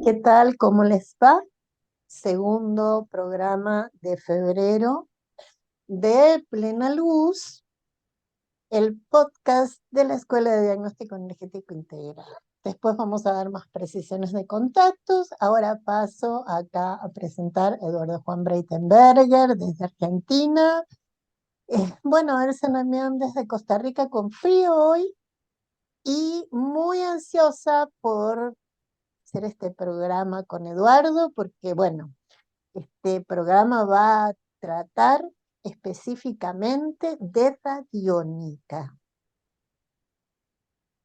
¿Qué tal? ¿Cómo les va? Segundo programa de febrero de Plena Luz, el podcast de la Escuela de Diagnóstico Energético Integral. Después vamos a dar más precisiones de contactos. Ahora paso acá a presentar a Eduardo Juan Breitenberger desde Argentina. Bueno, Ersen Amián desde Costa Rica con frío hoy y muy ansiosa por hacer este programa con Eduardo porque, bueno, este programa va a tratar específicamente de radiónica.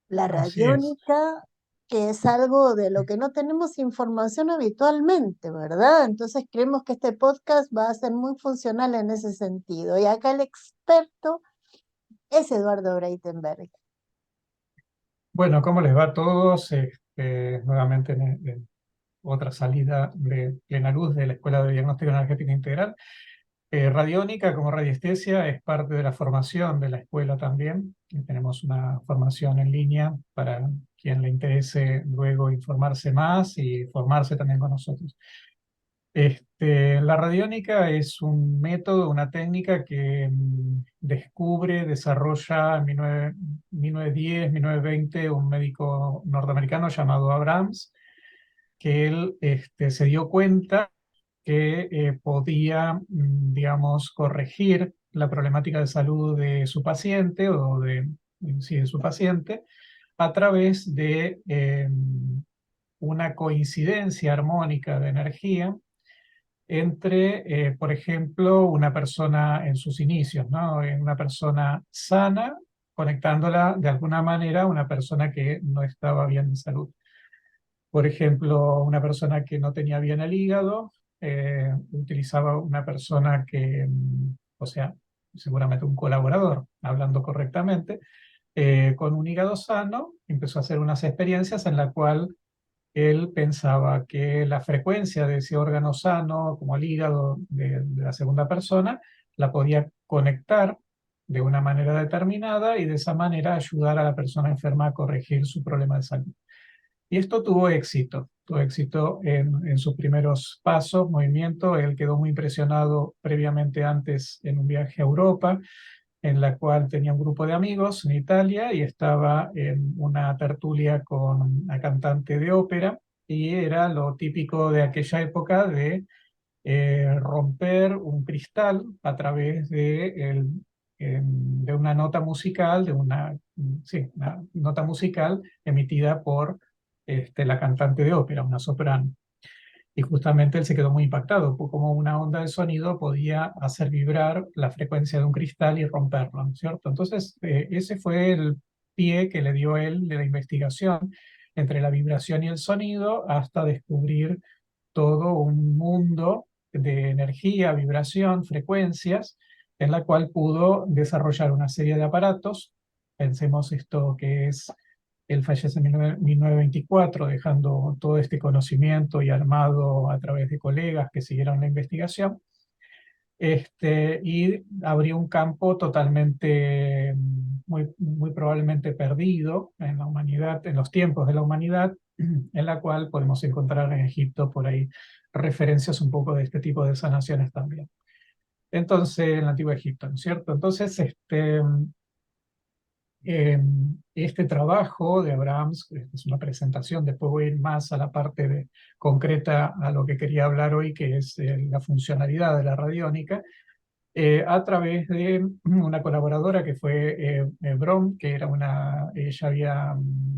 La Así es. radiónica, que es algo de lo que no tenemos información habitualmente, ¿verdad? Entonces creemos que este podcast va a ser muy funcional en ese sentido. Y acá el experto es Eduardo Breitenberg. Bueno, ¿cómo les va a todos? Nuevamente en otra salida de Plena Luz de la Escuela de Diagnóstico Energético Integral. Radiónica como radiestesia es parte de la formación de la escuela también. Y tenemos una formación en línea para quien le interese luego informarse más y formarse también con nosotros. La radiónica es un método, una técnica que descubre, desarrolla en 1910, 1920 un médico norteamericano llamado Abrams, que él se dio cuenta que podía, digamos, corregir la problemática de salud de su paciente o sí, de su paciente a través de una coincidencia armónica de energía entre, por ejemplo, una persona en sus inicios, ¿no? Una persona sana, conectándola de alguna manera a una persona que no estaba bien de salud. Por ejemplo, una persona que no tenía bien el hígado, utilizaba una persona que, o sea, seguramente un colaborador, hablando correctamente, con un hígado sano, empezó a hacer unas experiencias en la cual él pensaba que la frecuencia de ese órgano sano, como el hígado de la segunda persona, la podía conectar de una manera determinada y de esa manera ayudar a la persona enferma a corregir su problema de salud. Y esto tuvo éxito en sus primeros pasos, movimiento. Él quedó muy impresionado previamente antes en un viaje a Europa, en la cual tenía un grupo de amigos en Italia y estaba en una tertulia con una cantante de ópera y era lo típico de aquella época de romper un cristal a través de una nota musical, sí, una nota musical emitida por la cantante de ópera, una soprano. Y justamente él se quedó muy impactado, por cómo una onda de sonido podía hacer vibrar la frecuencia de un cristal y romperlo, ¿no es cierto? Entonces, ese fue el pie que le dio él de la investigación entre la vibración y el sonido hasta descubrir todo un mundo de energía, vibración, frecuencias, en la cual pudo desarrollar una serie de aparatos. Pensemos esto que es, él fallece en 1924, dejando todo este conocimiento y armado a través de colegas que siguieron la investigación. Y abrió un campo totalmente, muy probablemente perdido en la humanidad, en los tiempos de la humanidad, en la cual podemos encontrar en Egipto por ahí referencias un poco de este tipo de sanaciones también. Entonces, en el Antiguo Egipto, ¿no es cierto? Entonces, este trabajo de Abrams, que es una presentación, después voy a ir más a la parte concreta a lo que quería hablar hoy, que es la funcionalidad de la radiónica, a través de una colaboradora que fue Brom, ella había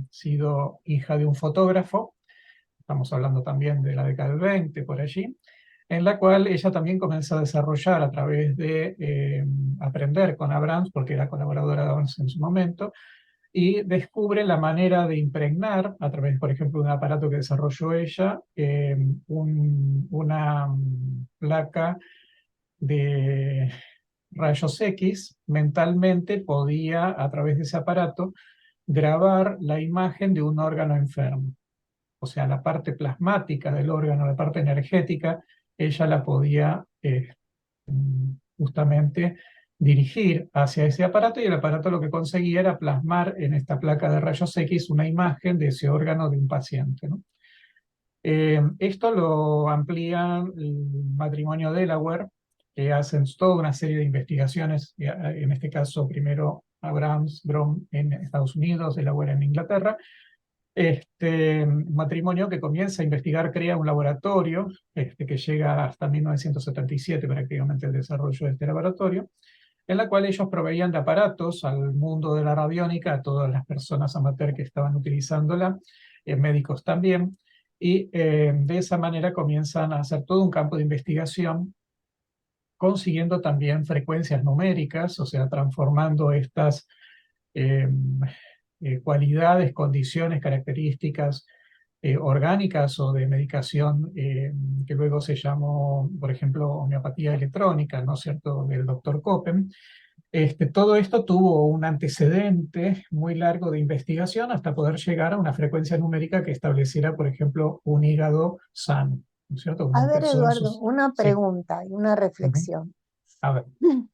sido hija de un fotógrafo, estamos hablando también de la década del 20 por allí, en la cual ella también comenzó a desarrollar a través de aprender con Abrams, porque era colaboradora de Abrams en su momento, y descubre la manera de impregnar, a través, por ejemplo, de un aparato que desarrolló ella, una placa de rayos X. Mentalmente podía, a través de ese aparato, grabar la imagen de un órgano enfermo. O sea, la parte plasmática del órgano, la parte energética, ella la podía justamente dirigir hacia ese aparato, y el aparato lo que conseguía era plasmar en esta placa de rayos X una imagen de ese órgano de un paciente, ¿no? Esto lo amplía el matrimonio Delaware, que hacen toda una serie de investigaciones, en este caso primero Abrams, Grom en Estados Unidos, Delaware en Inglaterra. Este matrimonio que comienza a investigar, crea un laboratorio que llega hasta 1977 prácticamente el desarrollo de este laboratorio, en la cual ellos proveían de aparatos al mundo de la radiónica, a todas las personas amateur que estaban utilizándola, médicos también, y de esa manera comienzan a hacer todo un campo de investigación, consiguiendo también frecuencias numéricas, o sea, transformando estas eh, cualidades, condiciones, características orgánicas o de medicación que luego se llamó, por ejemplo, homeopatía electrónica, ¿no es cierto?, del doctor Copen. Todo esto tuvo un antecedente muy largo de investigación hasta poder llegar a una frecuencia numérica que estableciera, por ejemplo, un hígado sano, ¿no es cierto? A Un ver, peso en Eduardo, sus... una Sí. pregunta y una Ujú. reflexión. A ver,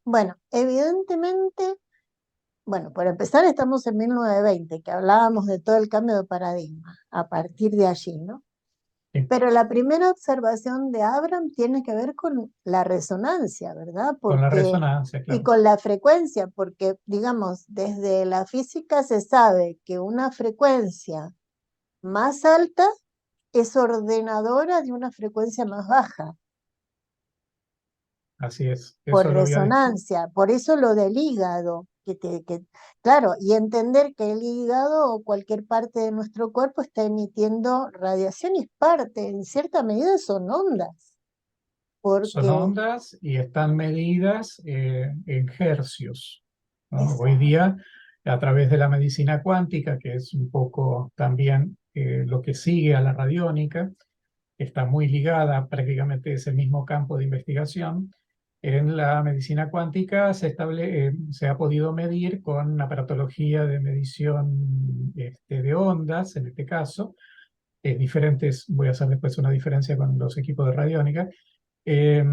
Bueno, evidentemente, bueno, por empezar estamos en 1920, que hablábamos de todo el cambio de paradigma, a partir de allí, ¿no? sí, Pero la primera observación de Abraham tiene que ver con la resonancia, ¿verdad? con la Porque, resonancia, y claro. con la frecuencia, porque, digamos, desde la física se sabe que una frecuencia más alta es ordenadora de una frecuencia más baja, Así es. por Eso lo había descubierto. resonancia. Por eso lo del hígado, claro, y entender que el hígado o cualquier parte de nuestro cuerpo está emitiendo radiación y es parte, en cierta medida son ondas, Son porque ondas y están medidas en hercios, ¿no? Hoy esa, día, a través de la medicina cuántica, que es un poco también lo que sigue a la radiónica, está muy ligada, prácticamente es el mismo campo de investigación. En la medicina cuántica se ha podido medir con una aparatología de medición de ondas, en este caso, diferentes, voy a hacer después una diferencia con los equipos de radiónica, eh,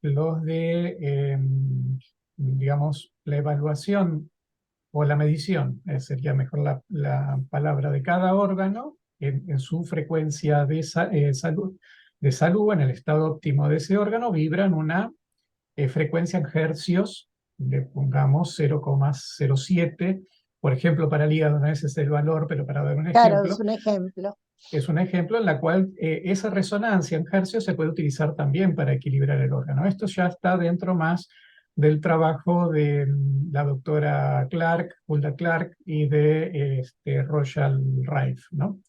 los de, digamos, la evaluación o la medición, sería mejor la palabra, de cada órgano en su frecuencia de salud, en el estado óptimo de ese órgano, vibran una frecuencia en hercios, le pongamos 0,07, por ejemplo, para el hígado, no ese es el valor, pero para dar un claro, es ejemplo, un ejemplo. es un ejemplo en la cual esa resonancia en hercios se puede utilizar también para equilibrar el órgano. Esto ya está dentro más del trabajo de la doctora Clark, Hulda Clark, y de Rochelle Rife, ¿no?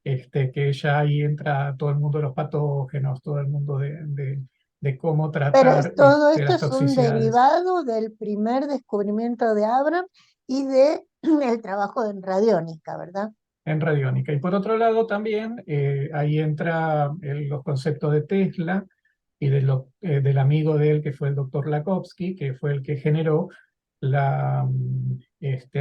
Que ya ahí entra todo el mundo de los patógenos, todo el mundo de cómo Pero tratar todo esto las es un toxicidades derivado del primer descubrimiento de Abraham y de el trabajo en radiónica, ¿verdad? en radiónica. Y por otro lado también ahí entra los conceptos de Tesla y del amigo de él que fue el doctor Lakowski, que fue el que generó la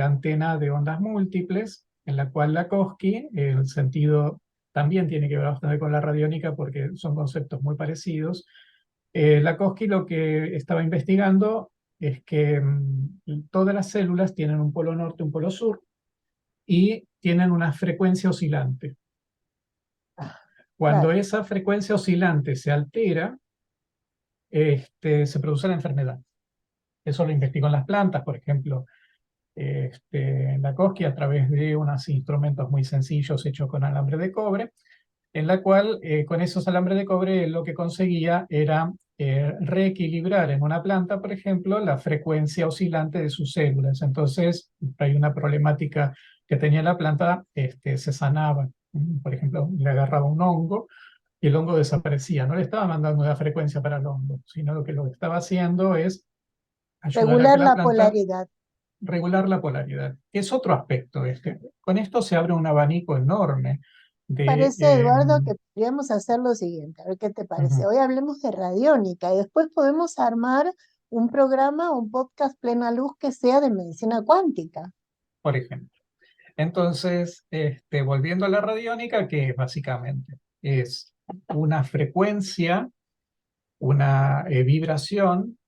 antena de ondas múltiples, en la cual Lakowski, el sentido también tiene que ver bastante con la radiónica porque son conceptos muy parecidos. Lakowski lo que estaba investigando es que todas las células tienen un polo norte, un polo sur, y tienen una frecuencia oscilante. Ah, Cuando claro. esa frecuencia oscilante se altera, se produce la enfermedad. Eso lo investigó en las plantas, por ejemplo, en la Koski a través de unos instrumentos muy sencillos hechos con alambre de cobre, en la cual con esos alambres de cobre lo que conseguía era reequilibrar en una planta, por ejemplo, la frecuencia oscilante de sus células. Entonces, hay una problemática que tenía la planta, se sanaba. Por ejemplo, le agarraba un hongo y el hongo desaparecía. No le estaba mandando una frecuencia para el hongo, sino lo que estaba haciendo es ayudar a que Regular la la planta polaridad. regular la polaridad, que es otro aspecto. Con esto se abre un abanico enorme de... Parece, Eduardo, que podríamos hacer lo siguiente, a ver qué te parece. Ujú, Hoy hablemos de radiónica y después podemos armar un programa, un podcast plena luz que sea de medicina cuántica. por ejemplo. Entonces, volviendo a la radiónica, que básicamente es una frecuencia, una vibración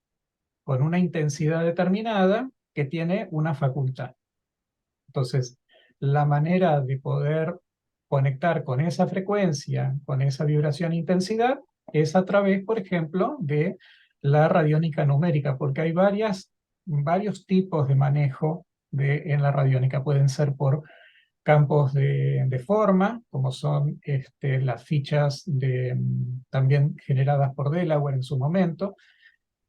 con una intensidad determinada que tiene una facultad. Entonces, la manera de poder conectar con esa frecuencia, con esa vibración e intensidad, es a través, por ejemplo, de la radiónica numérica, porque hay varios tipos de manejo en la radiónica. Pueden ser por campos de forma, como son las fichas también generadas por Delaware en su momento,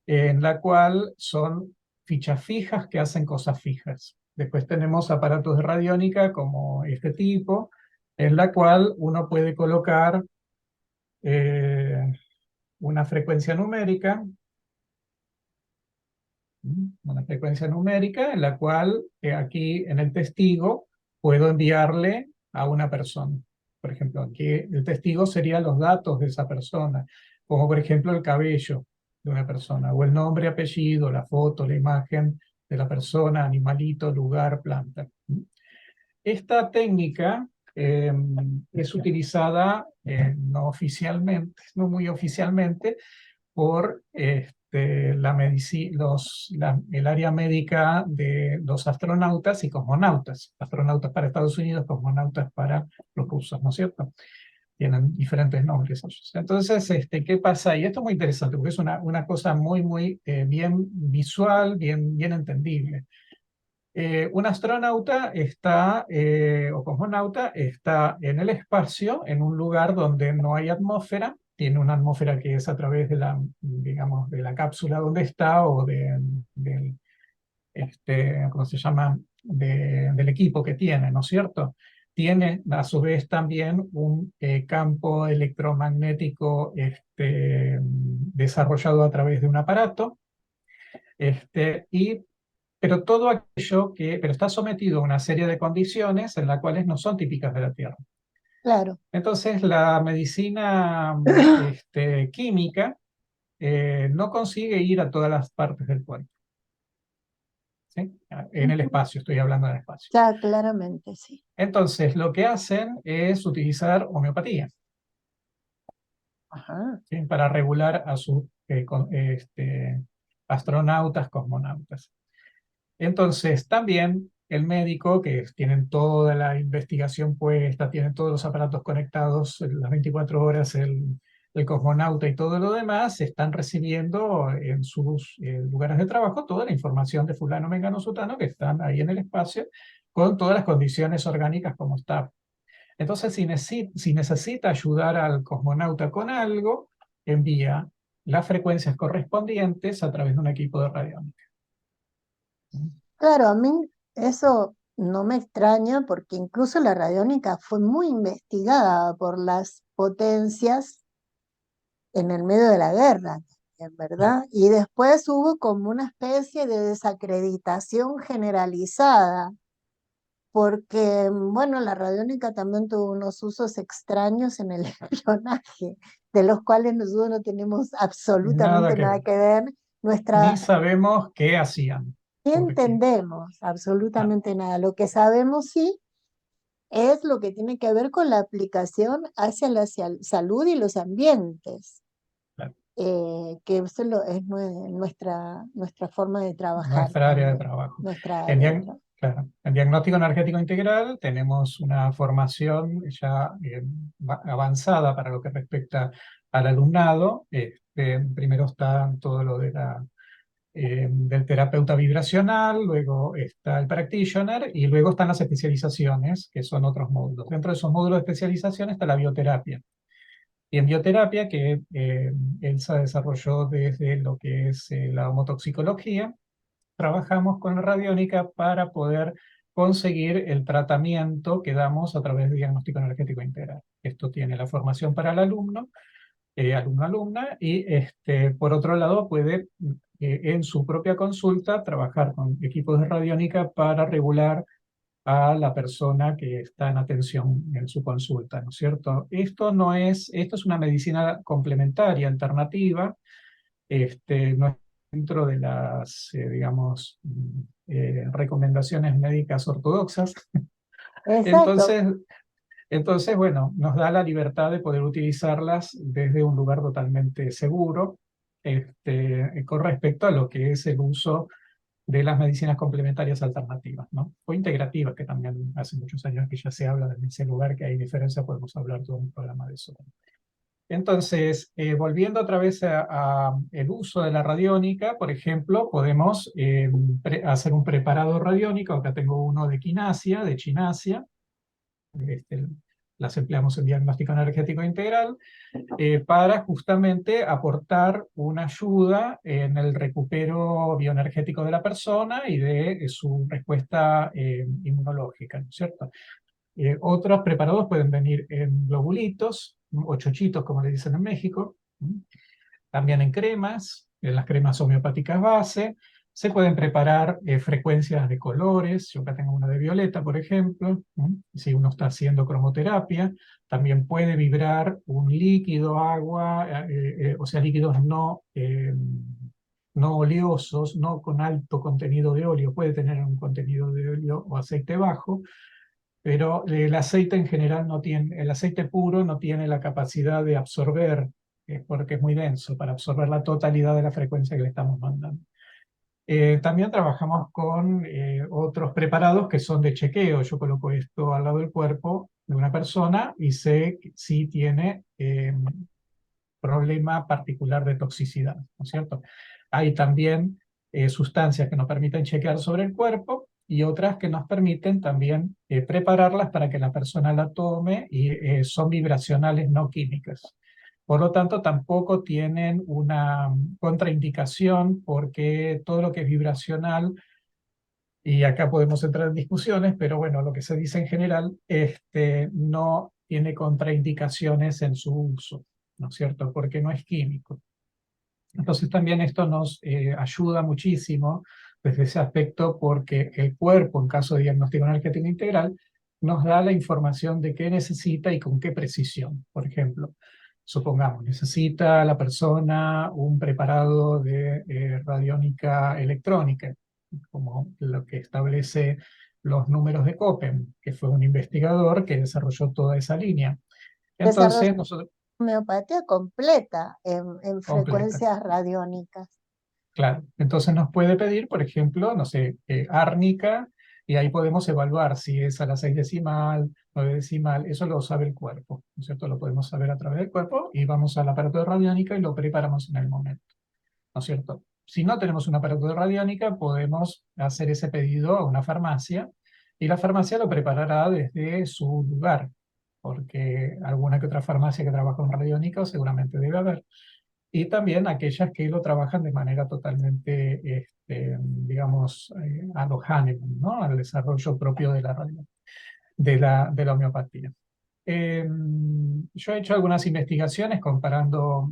en la cual son fichas fijas que hacen cosas fijas. Después tenemos aparatos de radiónica como este tipo, en la cual uno puede colocar eh, una frecuencia numérica, en la cual aquí en el testigo puedo enviarle a una persona. Por ejemplo, aquí el testigo sería los datos de esa persona, como por ejemplo el cabello de una persona, o el nombre, apellido, la foto, la imagen de la persona, animalito, lugar, planta. Esta técnica es utilizada no oficialmente, no muy oficialmente, por el área médica de los astronautas y cosmonautas. Astronautas para Estados Unidos, cosmonautas para los rusos, ¿no es cierto? Tienen diferentes nombres ellos. Entonces, ¿qué pasa? Y esto es muy interesante porque es una cosa muy, muy bien visual, bien entendible. Un astronauta o cosmonauta está en el espacio, en un lugar donde no hay atmósfera, tiene una atmósfera que es a través de digamos, de la cápsula donde está o ¿cómo se llama? Del equipo que tiene, ¿no es cierto? Tiene a su vez también un campo electromagnético desarrollado a través de un aparato, pero todo aquello pero está sometido a una serie de condiciones en las cuales no son típicas de la Tierra. Claro. Entonces, la medicina química no consigue ir a todas las partes del cuerpo, ¿sí? En el Ujú. espacio, estoy hablando del espacio. Ya, claramente, sí. Entonces, lo que hacen es utilizar homeopatía, Ajá. ¿sí? Para regular a sus astronautas, cosmonautas. Entonces, también el médico, que tienen toda la investigación puesta, tienen todos los aparatos conectados las 24 horas, el cosmonauta y todo lo demás, están recibiendo en sus lugares de trabajo toda la información de fulano, mengano, sutano, que están ahí en el espacio, con todas las condiciones orgánicas como está. Entonces, si necesita ayudar al cosmonauta con algo, envía las frecuencias correspondientes a través de un equipo de radiónica. Claro, a mí eso no me extraña porque incluso la radiónica fue muy investigada por las potencias en el medio de la guerra, en verdad. Y después hubo como una especie de desacreditación generalizada, porque, bueno, la radiónica también tuvo unos usos extraños en el espionaje, de los cuales nosotros no tenemos Nada absolutamente que nada ver. que ver. Ni Nuestra, sabemos qué hacían, ni porque entendemos ah, absolutamente nada. Lo que sabemos sí es lo que tiene que ver con la aplicación hacia la salud y los ambientes, claro, que eso nuestra forma de trabajar nuestra área de también, trabajo. nuestra área de trabajo. Claro, en diagnóstico energético integral tenemos una formación ya avanzada para lo que respecta al alumnado. Primero está todo lo del terapeuta vibracional, luego está el practitioner y luego están las especializaciones, que son otros módulos. Dentro de esos módulos de especialización está la bioterapia. Y en bioterapia, que Elsa desarrolló desde lo que es la homotoxicología, trabajamos con la radiónica para poder conseguir el tratamiento que damos a través de diagnóstico energético integral. Esto tiene la formación para el alumno, alumna, y por otro lado puede en su propia consulta trabajar con equipos de radiónica para regular a la persona que está en atención en su consulta, ¿no es cierto? Esto es una medicina complementaria, alternativa, no es dentro de las, digamos, recomendaciones médicas ortodoxas. Exacto. Entonces, bueno, nos da la libertad de poder utilizarlas desde un lugar totalmente seguro, con respecto a lo que es el uso de las medicinas complementarias alternativas, ¿no? O integrativas, que también hace muchos años que ya se habla en ese lugar, que hay diferencia, podemos hablar todo un programa de eso. Entonces, volviendo otra vez a el uso de la radiónica, por ejemplo, podemos hacer un preparado radiónico. Acá tengo uno de quinasia, de chinasia. Este, las empleamos en diagnóstico energético integral para justamente aportar una ayuda en el recupero bioenergético de la persona y de su respuesta inmunológica, ¿no es cierto? Otros preparados pueden venir en globulitos o chochitos, como le dicen en México, también en cremas, en las cremas homeopáticas base. Se pueden preparar frecuencias de colores. Yo acá tengo una de violeta, por ejemplo. Si uno está haciendo cromoterapia, también puede vibrar un líquido, agua, o sea, líquidos no oleosos, no con alto contenido de óleo. Puede tener un contenido de óleo o aceite bajo, pero el aceite en general no tiene, el aceite puro no tiene la capacidad de absorber, porque es muy denso, para absorber la totalidad de la frecuencia que le estamos mandando. También trabajamos con otros preparados que son de chequeo. Yo coloco esto al lado del cuerpo de una persona y sé si tiene problema particular de toxicidad, ¿no es cierto? Hay también sustancias que nos permiten chequear sobre el cuerpo y otras que nos permiten también prepararlas para que la persona la tome y son vibracionales, no químicas. Por lo tanto, tampoco tienen una contraindicación porque todo lo que es vibracional, y acá podemos entrar en discusiones, pero bueno, lo que se dice en general, no tiene contraindicaciones en su uso, ¿no es cierto? Porque no es químico. Entonces también esto nos ayuda muchísimo desde ese aspecto porque el cuerpo, en caso de diagnóstico energético integral, nos da la información de qué necesita y con qué precisión. Por ejemplo, supongamos, necesita la persona un preparado de radiónica electrónica, como lo que establece los números de Köppen, que fue un investigador que desarrolló toda esa línea. Desarrolla Entonces, nosotros, homeopatía completa en completa. frecuencias radiónicas. Claro, entonces nos puede pedir, por ejemplo, no sé, árnica, y ahí podemos evaluar si es a la 6 decimal, 9 decimal, eso lo sabe el cuerpo, ¿no es cierto? Lo podemos saber a través del cuerpo y vamos al aparato de radiónica y lo preparamos en el momento, ¿no es cierto? Si no tenemos un aparato de radiónica, podemos hacer ese pedido a una farmacia y la farmacia lo preparará desde su lugar, porque alguna que otra farmacia que trabaja con radiónica seguramente debe haber y también aquellas que lo trabajan de manera totalmente, digamos, a lo Hahnemann, ¿no? Al desarrollo propio de la radio, de la homeopatía. Yo he hecho algunas investigaciones comparando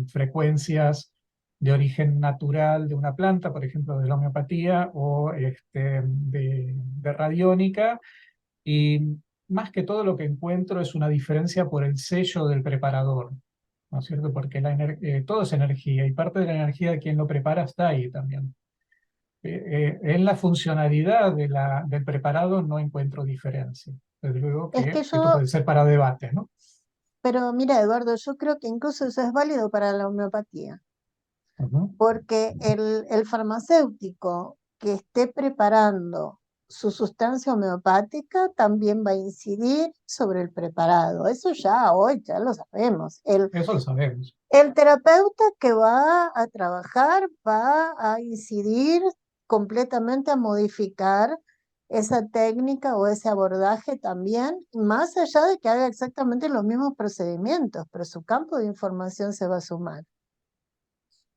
frecuencias de origen natural de una planta, por ejemplo, de la homeopatía o de radiónica, y más que todo lo que encuentro es una diferencia por el sello del preparador, ¿no es cierto? Porque todo es energía y parte de la energía de quien lo prepara está ahí también. En la funcionalidad del preparado no encuentro diferencia. Desde luego Es que que esto yo, puede ser para debates, ¿no? pero mira, Eduardo, yo creo que incluso eso es válido para la homeopatía, Ujú. porque el farmacéutico que esté preparando su sustancia homeopática también va a incidir sobre el preparado. Eso ya hoy ya lo sabemos. Eso lo sabemos. El terapeuta que va a trabajar va a incidir completamente a modificar esa técnica o ese abordaje también, más allá de que haga exactamente los mismos procedimientos, pero su campo de información se va a sumar.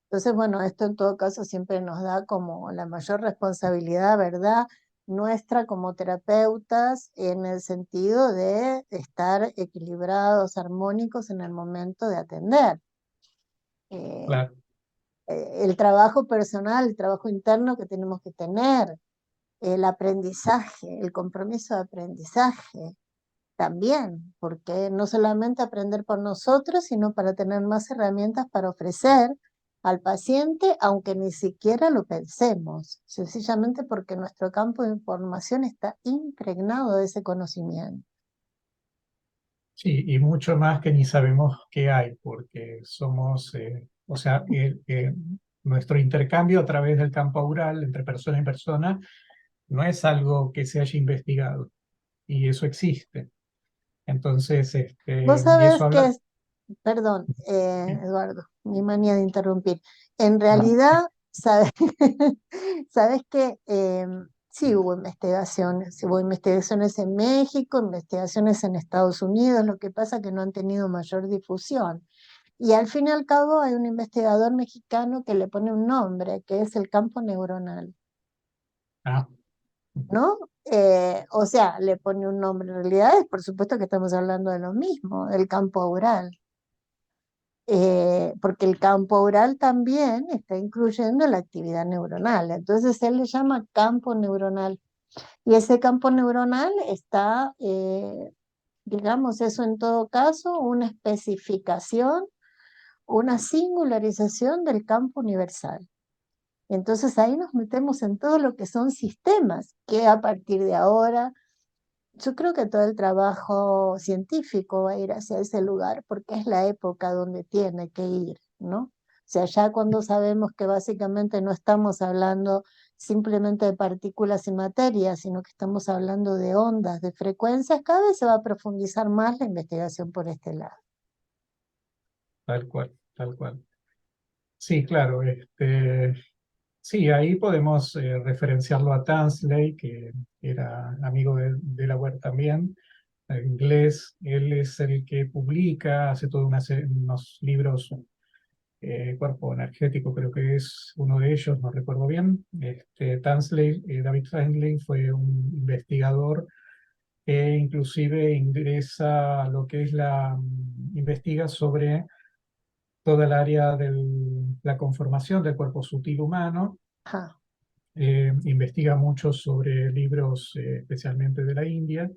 Entonces, bueno, esto en todo caso siempre nos da como la mayor responsabilidad, ¿verdad? Nuestra como terapeutas en el sentido de estar equilibrados, armónicos en el momento de atender. Eh, Claro. el trabajo personal, el trabajo interno que tenemos que tener, el aprendizaje, el compromiso de aprendizaje también, porque no solamente aprender por nosotros, sino para tener más herramientas para ofrecer al paciente, aunque ni siquiera lo pensemos, sencillamente porque nuestro campo de información está impregnado de ese conocimiento. Sí, y mucho más que ni sabemos qué hay, porque somos, o sea, nuestro intercambio a través del campo aural entre persona y persona no es algo que se haya investigado, y eso existe. Entonces, Vos y sabés eso que habla... es, perdón, ¿Sí? Eduardo, mi manía de interrumpir. En No, realidad, sabes, sabes que sí hubo investigaciones en México, investigaciones en Estados Unidos, lo que pasa que no han tenido mayor difusión. Y al fin y al cabo hay un investigador mexicano que le pone un nombre, que es el campo neuronal, ah, ¿no? O sea, le pone un nombre. En realidad es por supuesto que estamos hablando de lo mismo, del campo aural. Porque el campo oral también está incluyendo la actividad neuronal. Entonces él le llama campo neuronal. Y ese campo neuronal está, digamos, eso en todo caso, una especificación, una singularización del campo universal. Entonces ahí nos metemos en todo lo que son sistemas, que a partir de ahora yo creo que todo el trabajo científico va a ir hacia ese lugar porque es la época donde tiene que ir, ¿no? O sea, ya cuando sabemos que básicamente no estamos hablando simplemente de partículas y materia, sino que estamos hablando de ondas, de frecuencias, cada vez se va a profundizar más la investigación por este lado. tal cual, tal cual. Sí, claro, sí, ahí podemos referenciarlo a Tansley, que era amigo de la web también, inglés. Él es el que publica, hace toda una serie, unos libros, Cuerpo Energético creo que es uno de ellos, no recuerdo bien. Tansley, David Tansley fue un investigador que inclusive ingresa a lo que es investiga sobre toda el área de la conformación del cuerpo sutil humano. Ajá. Investiga mucho sobre libros, especialmente de la India,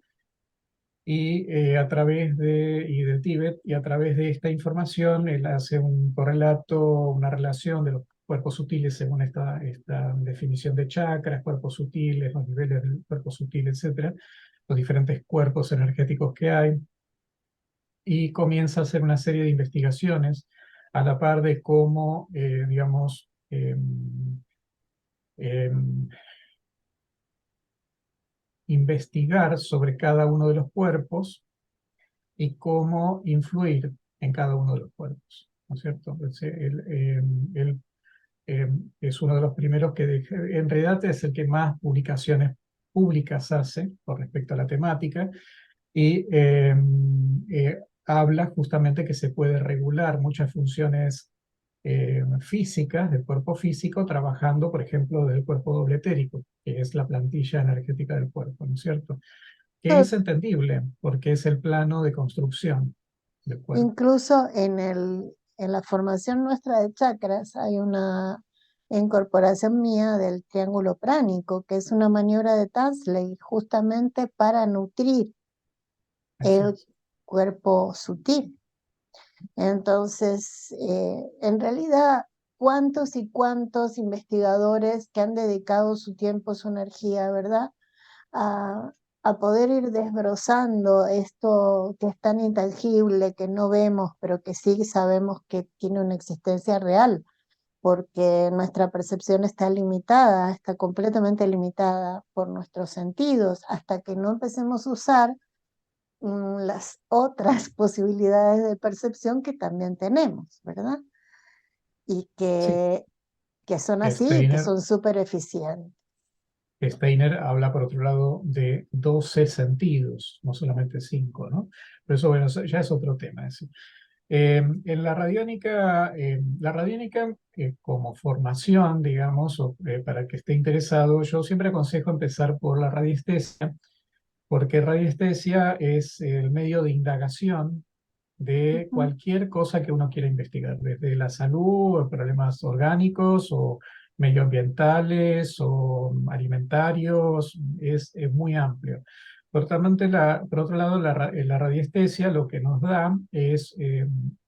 y a través y del Tíbet, y a través de esta información él hace un correlato, una relación de los cuerpos sutiles según esta definición de chakras, cuerpos sutiles, los niveles del cuerpo sutil, etcétera, los diferentes cuerpos energéticos que hay, y comienza a hacer una serie de investigaciones a la par de cómo, digamos, em, investigar sobre cada uno de los cuerpos y cómo influir en cada uno de los cuerpos, ¿no es cierto? Él, es uno de los primeros en realidad es el que más publicaciones públicas hace con respecto a la temática, y habla justamente que se puede regular muchas funciones físicas del cuerpo físico trabajando, por ejemplo, del cuerpo doble etérico, que es la plantilla energética del cuerpo, ¿no es cierto? Que es entendible porque es el plano de construcción del cuerpo. Incluso en la formación nuestra de chakras hay una incorporación mía del triángulo pránico, que es una maniobra de Tansley justamente para nutrir el Exacto. cuerpo sutil. Entonces, en realidad, ¿cuántos y cuántos investigadores que han dedicado su tiempo, su energía, ¿verdad? A, a poder ir desbrozando esto que es tan intangible, que no vemos, pero que sí sabemos que tiene una existencia real, porque nuestra percepción está limitada, está completamente limitada por nuestros sentidos, hasta que no empecemos a usar las otras posibilidades de percepción que también tenemos, ¿verdad? Y Sí, que son así, que Steiner, son súper eficientes. Steiner habla, por otro lado, de 12 sentidos, no solamente 5, ¿no? Pero eso, bueno, eso ya es otro tema. En la radiónica como formación, digamos, para el que esté interesado, yo siempre aconsejo empezar por la radiestesia, porque radiestesia es el medio de indagación de Ujú. cualquier cosa que uno quiera investigar, desde la salud, problemas orgánicos o medioambientales o alimentarios, es muy amplio. Por otro lado, la radiestesia lo que nos da es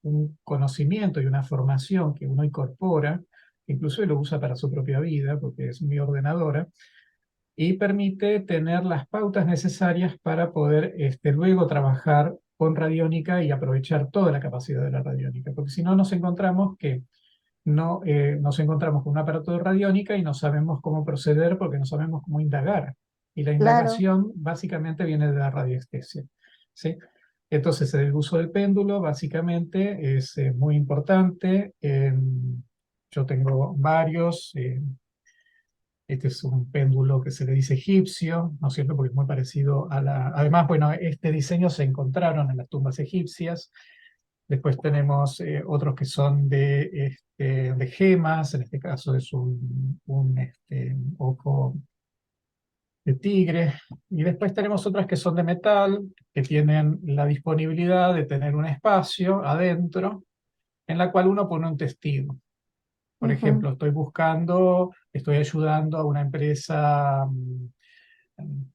un conocimiento y una formación que uno incorpora, que incluso lo usa para su propia vida, porque es muy ordenadora, y permite tener las pautas necesarias para poder luego trabajar con radiónica y aprovechar toda la capacidad de la radiónica, porque si no nos encontramos que nos encontramos con un aparato de radiónica y no sabemos cómo proceder porque no sabemos cómo indagar. Y la Claro. indagación básicamente viene de la radiestesia, ¿sí? Entonces, el uso del péndulo básicamente es muy importante. Yo tengo varios. Este es un péndulo que se le dice egipcio, ¿no es cierto? Porque es muy parecido a la... Además, bueno, este diseño se encontraron en las tumbas egipcias. Después tenemos otros que son de gemas, en este caso es un ojo de tigre. Y después tenemos otras que son de metal, que tienen la disponibilidad de tener un espacio adentro en la cual uno pone un testigo. Por Ujú. ejemplo, estoy ayudando a una empresa,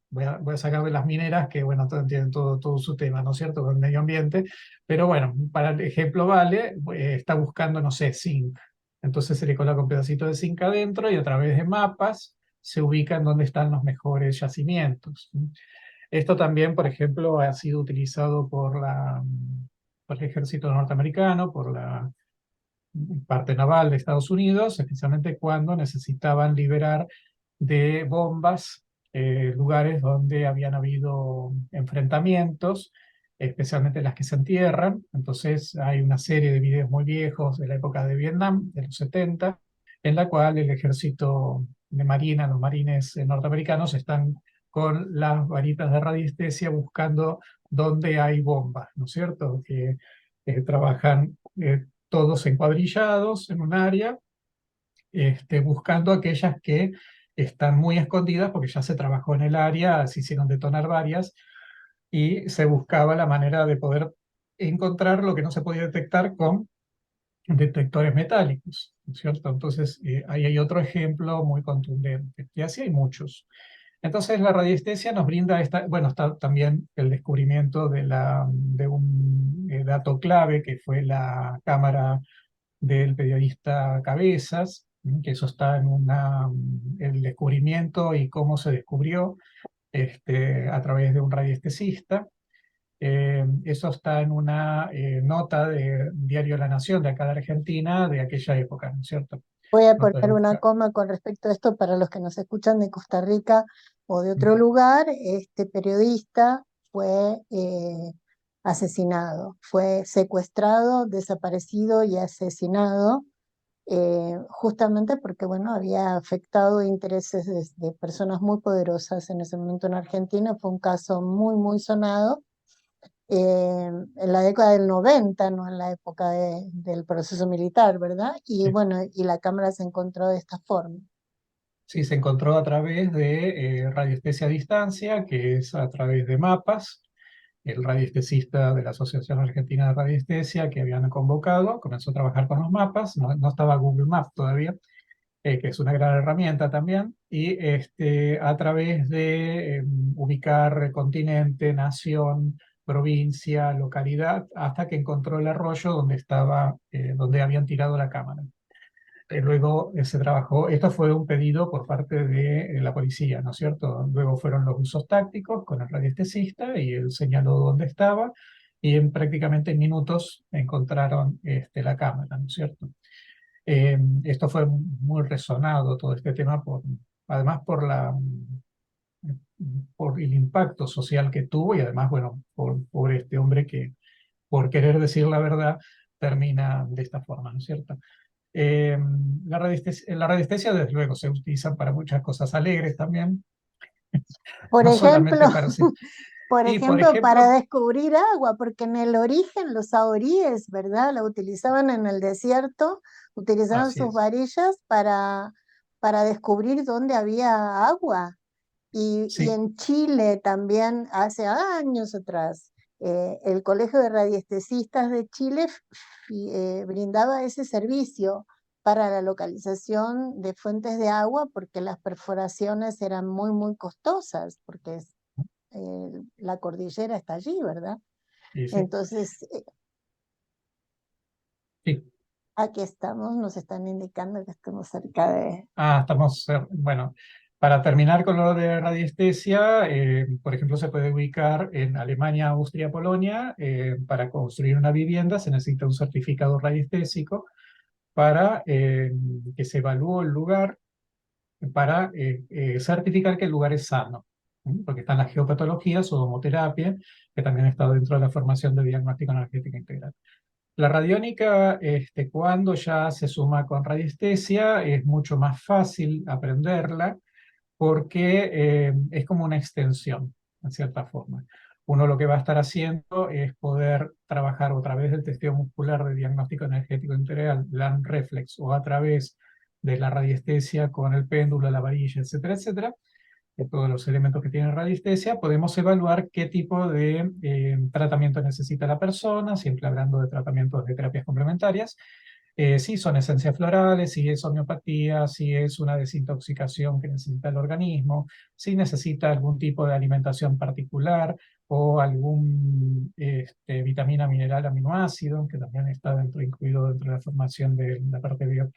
voy a sacar de las mineras que, bueno, tienen todo su tema, ¿no es cierto?, con el medio ambiente, pero bueno, para el ejemplo vale, está buscando, no sé, zinc. Entonces se le coloca un pedacito de zinc adentro y a través de mapas se ubican dónde están los mejores yacimientos. Esto también, por ejemplo, ha sido utilizado por el ejército norteamericano, por la parte naval de Estados Unidos, especialmente cuando necesitaban liberar de bombas lugares donde habían habido enfrentamientos, especialmente las que se entierran. Entonces hay una serie de videos muy viejos de la época de Vietnam, de los 70, en la cual el ejército de marina, los marines norteamericanos están con las varitas de radiestesia buscando dónde hay bombas, ¿no es cierto? Que trabajan todos encuadrillados en un área, buscando aquellas que están muy escondidas, porque ya se trabajó en el área, se hicieron detonar varias, y se buscaba la manera de poder encontrar lo que no se podía detectar con detectores metálicos, ¿no es cierto? Entonces, ahí hay otro ejemplo muy contundente, y así hay muchos. Entonces, la radiestesia nos brinda bueno, está también el descubrimiento de un dato clave que fue la cámara del periodista Cabezas, que eso está el descubrimiento y cómo se descubrió a través de un radiestesista. Eso está en una nota de Diario La Nación de acá de Argentina de aquella época, ¿no es cierto? Voy a Nota de poner una buscar. coma con respecto a esto para los que nos escuchan de Costa Rica o de otro Ujú. lugar. Este periodista fue asesinado, fue secuestrado, desaparecido y asesinado, justamente porque, bueno, había afectado intereses de personas muy poderosas en ese momento en Argentina. Fue un caso muy, muy sonado en la década del 90, no en la época del proceso militar, ¿verdad? Y Sí. bueno, y la cámara se encontró de esta forma. Sí, se encontró a través de radiestesia a distancia, que es a través de mapas. El radiestesista de la Asociación Argentina de Radiestesia que habían convocado comenzó a trabajar con los mapas, no estaba Google Maps todavía, que es una gran herramienta también, y a través de ubicar continente, nación, provincia, localidad, hasta que encontró el arroyo donde habían tirado la cámara. Luego se trabajó, esto fue un pedido por parte de la policía, ¿no es cierto? Luego fueron los usos tácticos con el radiestesista y él señaló dónde estaba y prácticamente en minutos encontraron la cámara, ¿no es cierto? Esto fue muy resonado, todo este tema, además por el impacto social que tuvo y además, bueno, por este hombre que por querer decir la verdad termina de esta forma, ¿no es cierto? Eh, la radiestesia, desde luego, se utiliza para muchas cosas alegres también, Por no ejemplo, solamente para... Sí, por y, por ejemplo, para ejemplo, descubrir agua, porque en el origen los saoríes, ¿verdad? La utilizaban en el desierto, utilizaban así sus es, varillas para descubrir dónde había agua. Y sí, en Chile también, hace años atrás, el Colegio de Radiestesistas de Chile brindaba ese servicio para la localización de fuentes de agua, porque las perforaciones eran muy, muy costosas, porque la cordillera está allí, ¿verdad? y sí, Entonces, sí. aquí estamos, nos están indicando que estamos cerca de... Bueno, para terminar con lo de radiestesia, por ejemplo, se puede ubicar en Alemania, Austria, Polonia. Para construir una vivienda se necesita un certificado radiestésico para que se evalúe el lugar para certificar que el lugar es sano. Porque están las geopatologías o homoterapia, que también está dentro de la formación de diagnóstico energético integral. La radiónica, cuando ya se suma con radiestesia, es mucho más fácil aprenderla porque es como una extensión, en cierta forma. Uno lo que va a estar haciendo es poder trabajar o a través del testeo muscular de diagnóstico energético integral, LAN reflex, o a través de la radiestesia con el péndulo, la varilla, etcétera, etcétera, de todos los elementos que tienen radiestesia, podemos evaluar qué tipo de tratamiento necesita la persona, siempre hablando de tratamientos de terapias complementarias, si son esencias florales, si es homeopatía, si es una desintoxicación que necesita el organismo, si necesita algún tipo de alimentación particular o algún vitamina, mineral, aminoácido, que también está incluido dentro de la formación de la parte de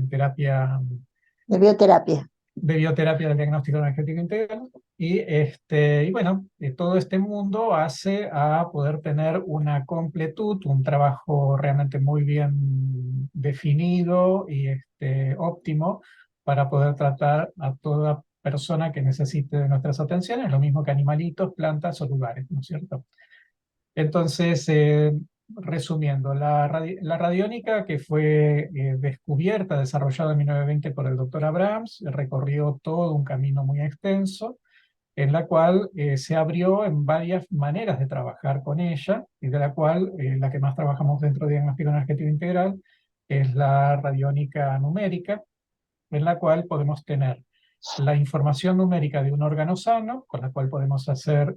terapia de bioterapia. de bioterapia del diagnóstico energético integral. Y bueno, todo este mundo hace a poder tener una completud, un trabajo realmente muy bien definido y óptimo para poder tratar a toda persona que necesite de nuestras atenciones, lo mismo que animalitos, plantas o lugares, ¿no es cierto? Entonces, resumiendo, la radiónica que fue descubierta, desarrollada en 1920 por el doctor Abrams, recorrió todo un camino muy extenso en la cual se abrió en varias maneras de trabajar con ella, y de la cual la que más trabajamos dentro de diagnóstico energético integral es la radiónica numérica, en la cual podemos tener la información numérica de un órgano sano, con la cual podemos hacer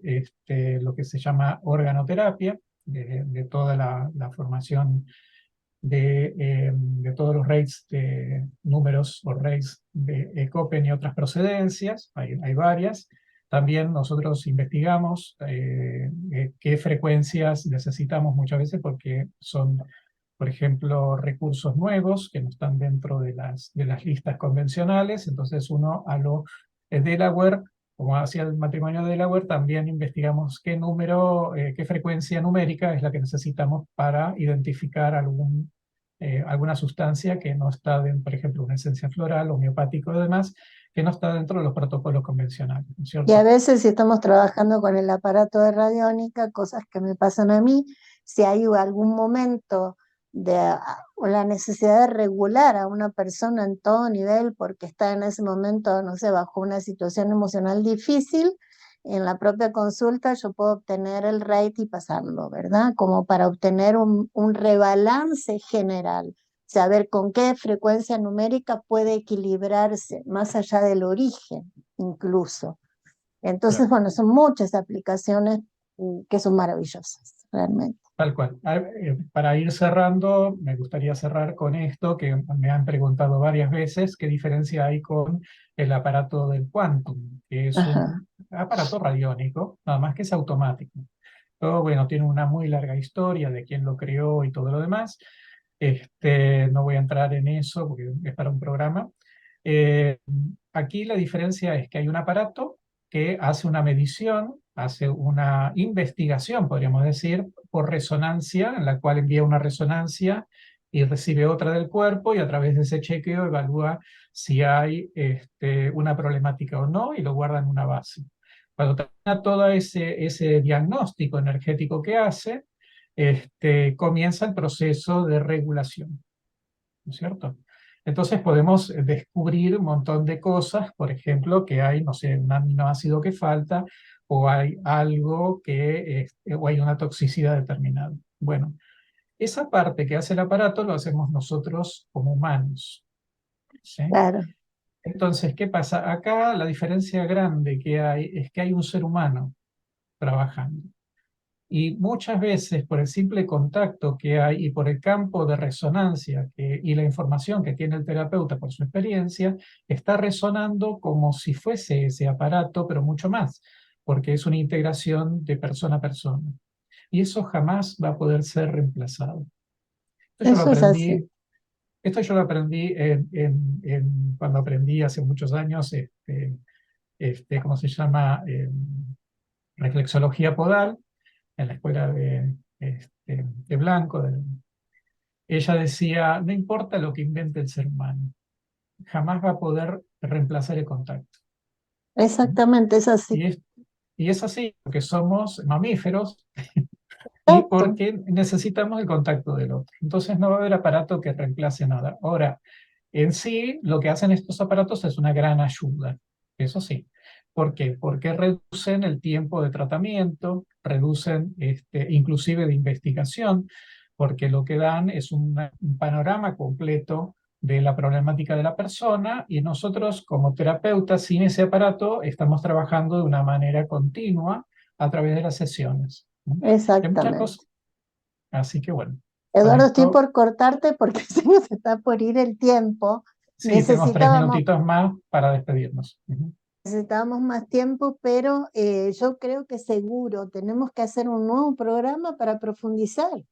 lo que se llama organoterapia, de toda la formación de todos los rates de números o rates de Köppen y otras procedencias, hay varias. También nosotros investigamos qué frecuencias necesitamos muchas veces porque son, por ejemplo, recursos nuevos que no están dentro de las listas convencionales. Entonces uno a lo Delaware, como hacía el matrimonio de Delaware, también investigamos qué número, qué frecuencia numérica es la que necesitamos para identificar alguna sustancia que no está dentro, por ejemplo, una esencia floral, homeopático y demás, que no está dentro de los protocolos convencionales, ¿no es Y a cierto? veces si estamos trabajando con el aparato de radiónica, cosas que me pasan a mí, si hay algún momento o la necesidad de regular a una persona en todo nivel porque está en ese momento, no sé, bajo una situación emocional difícil, en la propia consulta yo puedo obtener el rate y pasarlo, ¿verdad? Como para obtener un rebalance general, saber con qué frecuencia numérica puede equilibrarse, más allá del origen incluso. Entonces, Claro. bueno, son muchas aplicaciones que son maravillosas, realmente. Tal cual. Para ir cerrando, me gustaría cerrar con esto que me han preguntado varias veces, ¿qué diferencia hay con el aparato del Quantum? Que es Ajá. un aparato radiónico, nada más que es automático. Todo, bueno, tiene una muy larga historia de quién lo creó y todo lo demás. No voy a entrar en eso porque es para un programa. Eh, Aquí la diferencia es que hay un aparato que hace una medición, hace una investigación, podríamos decir, por resonancia, en la cual envía una resonancia y recibe otra del cuerpo y a través de ese chequeo evalúa si hay una problemática o no y lo guarda en una base. Cuando termina todo ese diagnóstico energético que hace, comienza el proceso de regulación, ¿no es cierto? Entonces podemos descubrir un montón de cosas, por ejemplo, que hay, no sé, un aminoácido que falta, o hay algo o hay una toxicidad determinada. Bueno, esa parte que hace el aparato lo hacemos nosotros como humanos, ¿sí? Claro, Entonces, ¿qué pasa? Acá la diferencia grande que hay es que hay un ser humano trabajando. Y muchas veces por el simple contacto que hay y por el campo de resonancia y la información que tiene el terapeuta por su experiencia, está resonando como si fuese ese aparato, pero mucho más, porque es una integración de persona a persona. Y eso jamás va a poder ser reemplazado. Esto yo lo eso es aprendí, así. esto yo lo aprendí cuando aprendí hace muchos años, ¿cómo se llama? Reflexología podal en la escuela de Blanco, ella decía, no importa lo que invente el ser humano, jamás va a poder reemplazar el contacto. ¿Mm? Exactamente, es así. Y es, y es así, porque somos mamíferos y Exacto, porque necesitamos el contacto del otro. Entonces no va a haber aparato que reemplace nada. Ahora, en sí, lo que hacen estos aparatos es una gran ayuda, eso sí. ¿Por qué? Porque reducen el tiempo de tratamiento, reducen inclusive de investigación, porque lo que dan es un panorama completo de la problemática de la persona y nosotros como terapeutas sin ese aparato estamos trabajando de una manera continua a través de las sesiones. ¿No? Hay muchas exactamente. cosas, así que bueno, con Eduardo, estoy esto por cortarte porque se nos está por ir el tiempo. sí, tenemos tres Necesitábamos, minutitos más para despedirnos. Ujú. necesitábamos más tiempo, pero yo creo que seguro tenemos que hacer un nuevo programa para profundizar, Sí.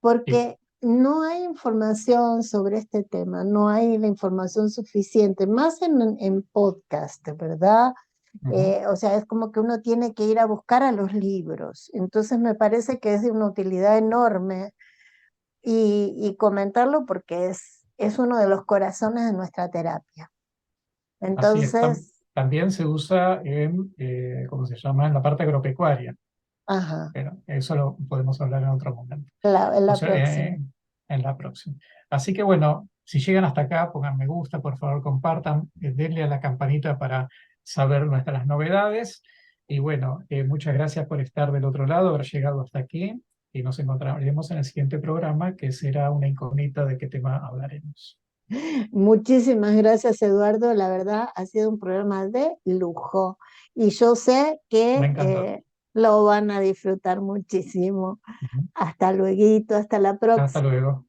porque no hay información sobre este tema, no hay la información suficiente, más en podcast, ¿verdad? Ujú. O sea, es como que uno tiene que ir a buscar a los libros. Entonces me parece que es de una utilidad enorme y comentarlo porque es uno de los corazones de nuestra terapia. Así es. Entonces, También se usa en, ¿cómo se llama? En la parte agropecuaria, ajá, pero eso lo podemos hablar en otro momento. en O la sea, próxima. en la próxima. Así que bueno, si llegan hasta acá, pongan me gusta, por favor, compartan, denle a la campanita para saber nuestras novedades. Y bueno, muchas gracias por estar del otro lado, haber llegado hasta aquí. Y nos encontraremos en el siguiente programa, que será una incógnita de qué tema hablaremos. Muchísimas gracias, Eduardo. La verdad, ha sido un programa de lujo y yo sé Me que encantó. lo van a disfrutar muchísimo. Ujú. Hasta luego, hasta la Hasta próxima. luego.